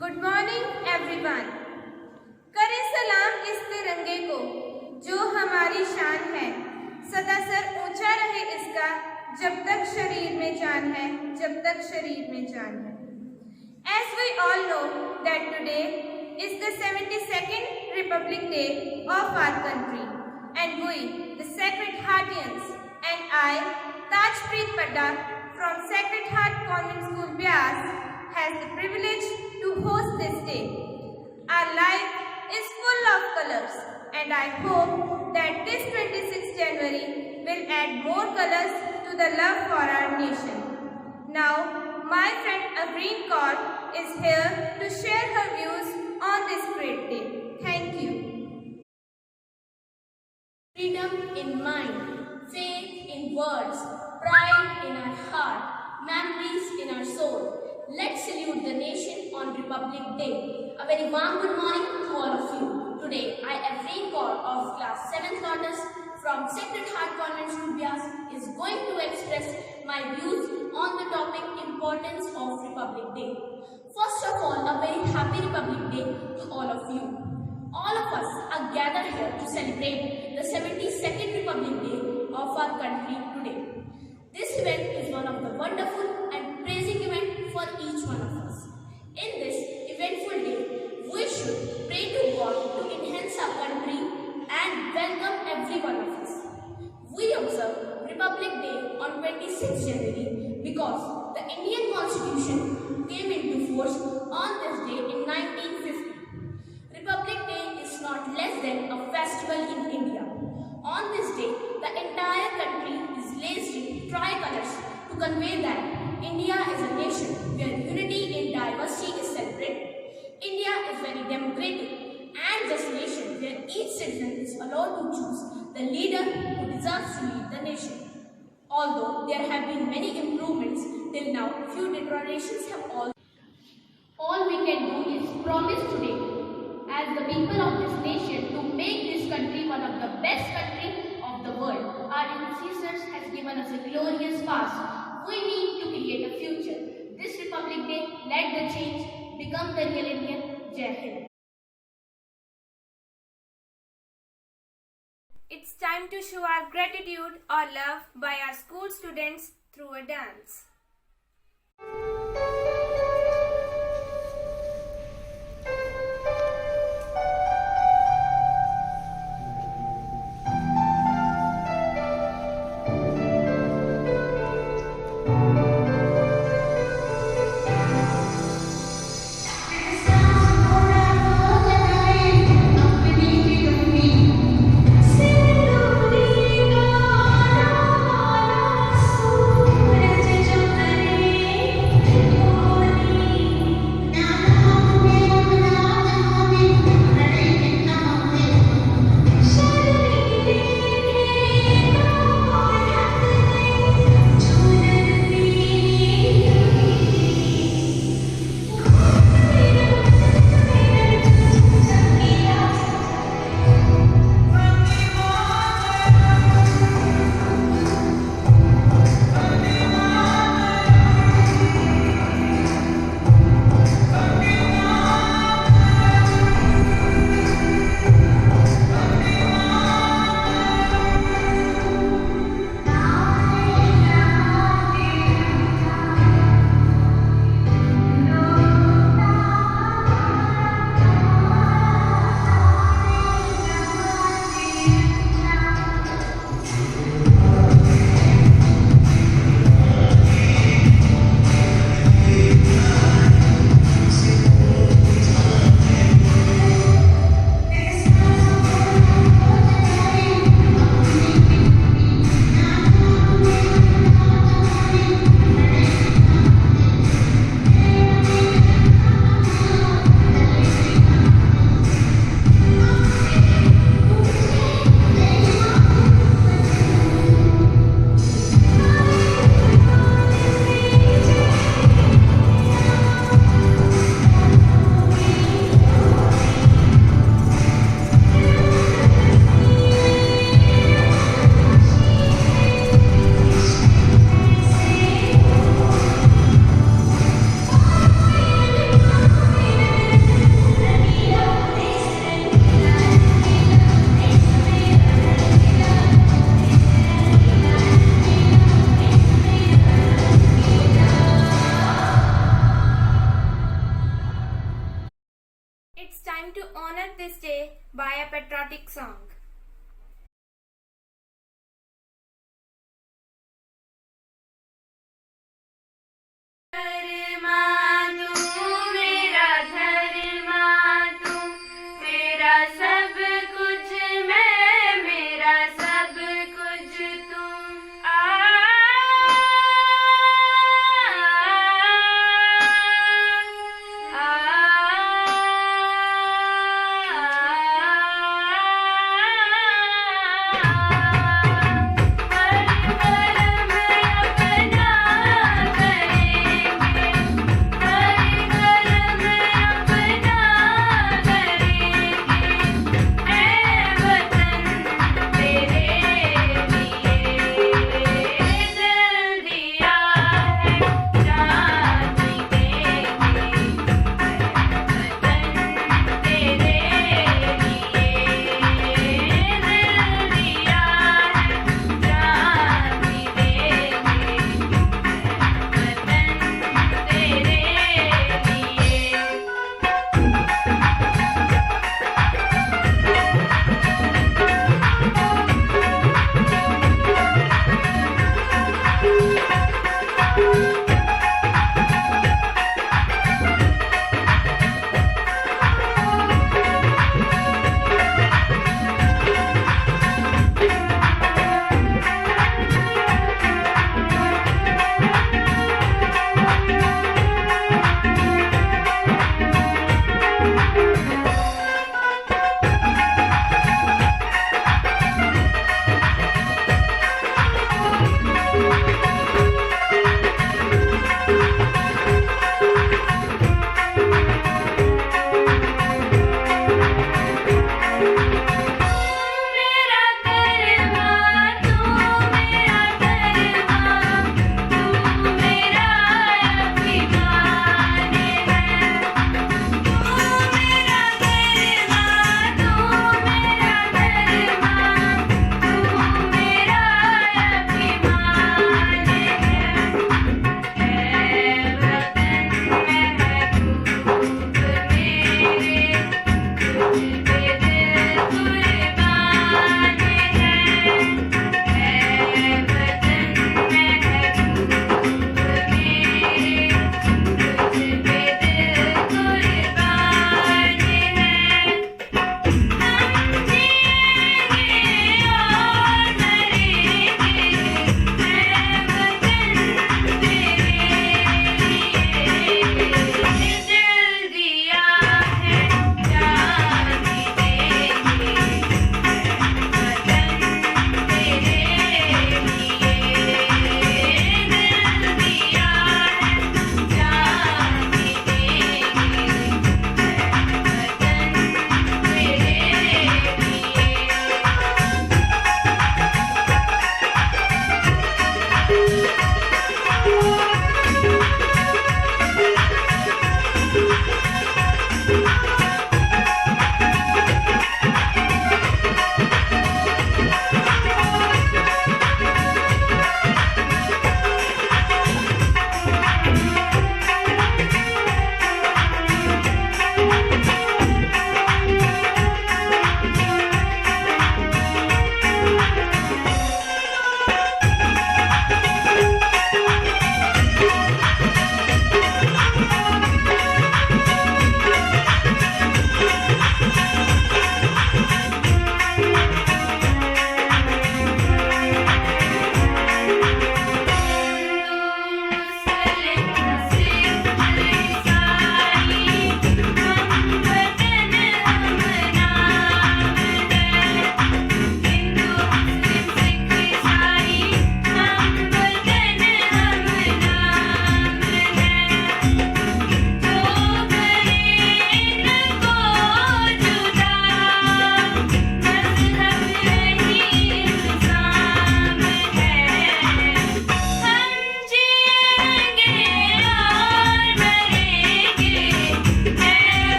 Good morning everyone. करें सलाम इस तिरंगे को जो हमारी शान है। सदा सर ऊंचा रहे इसका जब तक शरीर में जान है, जब तक शरीर में जान है। As we all know that today is the 72nd Republic Day of our country, and we, the Sacred Heartians, and I, Tajpreet Padda from Sacred Heart Convent School, Byas, has the privilege to host this day. Our life is full of colors, and I hope that this 26th January will add more colors to the love for our nation. Now, my friend Avreen Kaur is here to share her views on this great day. Thank you. Freedom in mind, faith in words, pride in our heart, memories in our soul. Let's salute the nation on Republic Day. A very warm good morning to all of you. Today, I, Avreen Kaur of class 7th Lotus from Sacred Heart Convent School, Byas, is going to express my views on the topic importance of Republic Day. First of all, a very happy Republic Day to all of you. All of us are gathered here to celebrate the 72nd Republic Day of our country today. This event is one of the wonderful and praising event for each one of us. In this eventful day, we should pray to God to enhance our country and welcome every one of us. We observe Republic Day on 26th January because the Indian Constitution came into force on this day in 1950. Republic Day is not less than a festival in India. On this day, the entire country is laced in tricolors to convey that India is a nation where unity in diversity is celebrated. India is very democratic and just nation where each citizen is allowed to choose the leader who deserves to lead the nation. Although there have been many improvements, till now few deteriorations have all we can do is promise today as the people of this nation to make this country one of the best country of the world. Our ancestors has given us a glorious past. We need to create a future. This Republic Day, let the change become the real Indian. Jai Hind. It's time to show our gratitude or love by our school students through a dance. this day by a patriotic song.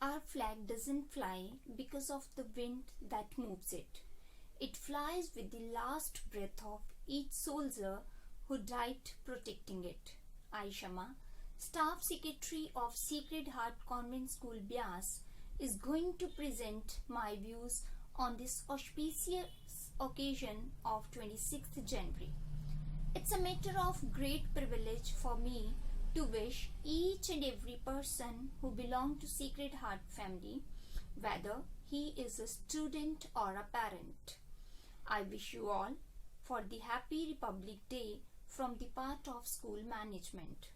Our flag doesn't fly because of the wind that moves it. It flies with the last breath of each soldier who died protecting it. I, Shama, Staff Secretary of Sacred Heart Convent School Bias, is going to present my views on this auspicious occasion of 26th January. It's a matter of great privilege for me to wish each and every person who belongs to Sacred Heart family, whether he is a student or a parent. I wish you all for the Happy Republic Day from the part of school management.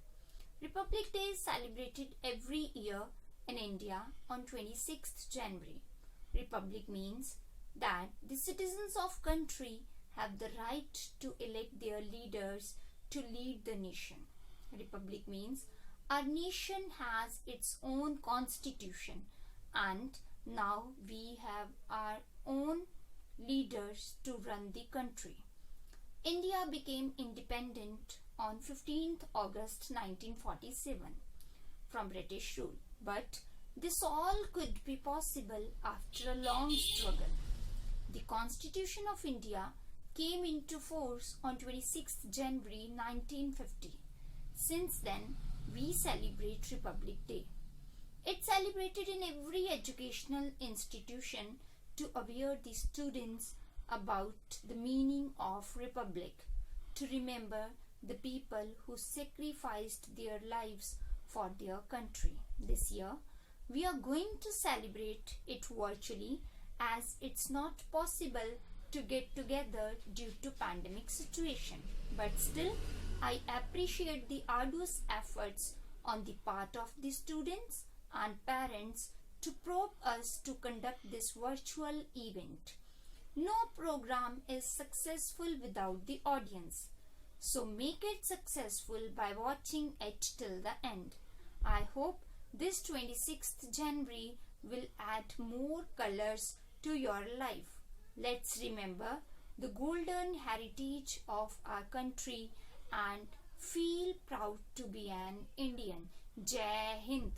Republic Day is celebrated every year in India on 26th January. Republic means that the citizens of country have the right to elect their leaders to lead the nation. Republic means our nation has its own constitution and now we have our own leaders to run the country. India became independent on 15th August 1947 from British rule, but this all could be possible after a long struggle. The Constitution of India came into force on 26th January 1950. Since then, we celebrate Republic Day. It's celebrated in every educational institution to aware the students about the meaning of Republic, to remember the people who sacrificed their lives for their country. This year, we are going to celebrate it virtually as it's not possible to get together due to pandemic situation. But still, I appreciate the arduous efforts on the part of the students and parents to probe us to conduct this virtual event. No program is successful without the audience. So make it successful by watching it till the end. I hope this 26th January will add more colors to your life. Let's remember the golden heritage of our country and feel proud to be an Indian. Jai Hind.